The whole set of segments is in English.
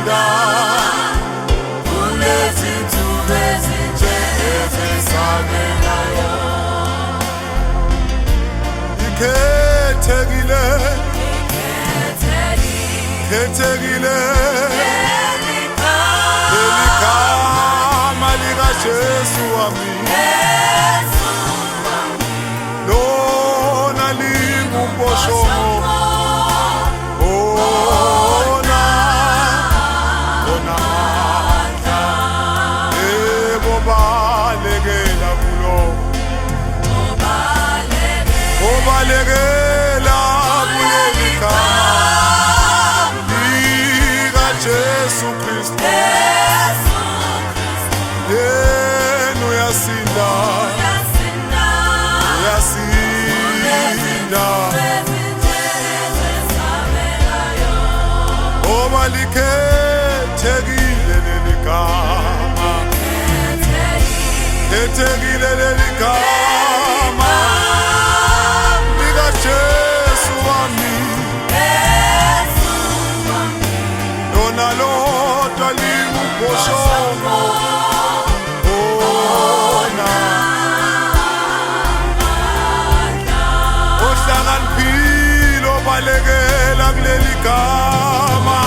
uyasinda kunezinsuku ezinje ezisabelayo. Ikhethekile, khethekile leli gama likaJesu wami, lona lingumboshomo, lona mandla, yebo balekela kulo, obalekela kuleli gama likaJesu Kristu. Yena uyasinda, uyasinda, ngoba likhethekile leli gama, khethekile leli gama likaJesu wami, lona lodwa lingumboshomo, obalekela kuleli gama,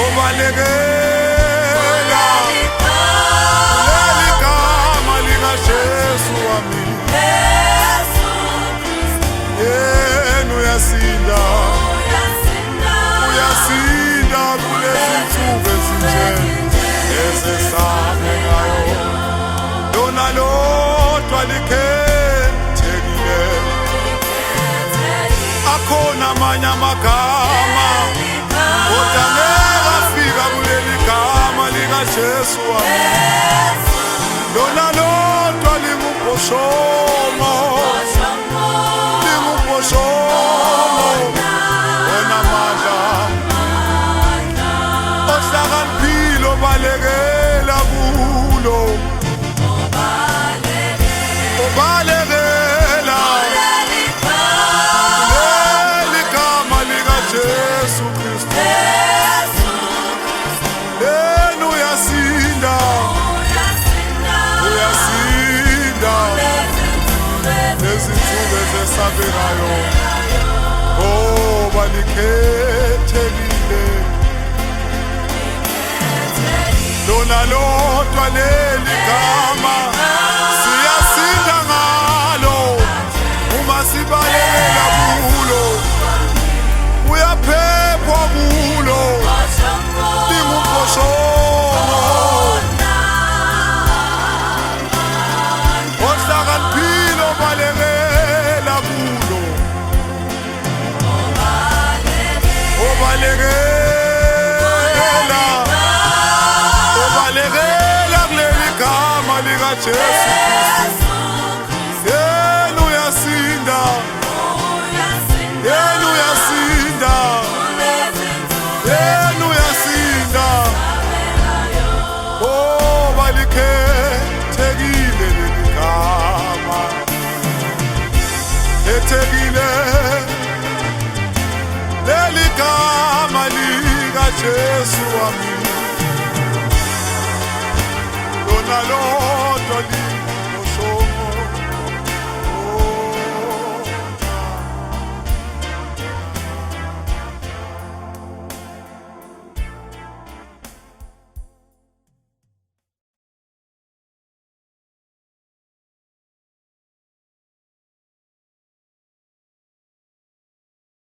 obalekela kuleli gama likaJesu wami, yena uyasinda, uyasinda kulezinsuku ezinje ezisabekayo, lona lodwa likhethekile. Akhona amanye amagama kodwa ngeke afika kuleli gama likaJesu wami, lona lodwa lingumboshomo, lingumboshomo onamandla, ohlakaniphile obalekela kulo, obalekela Jesu Kristu. Yena uyasinda, uyasinda lezinsuku ezisabekayo, ngoba likhethekile lona lodwa leli gama, siyasinda ngalo uma sibalekela kulo, uyaphepha kulo, lingumboshomo, ohlakaniphile obalekela kulo, obalekela kuleli gama likaJesu Kristu. Yena uyasinda, yena uyasinda, yena uyasinda, ngoba likhethekile leli gama, khethekile leli gama likaJesu wami, lona lodwa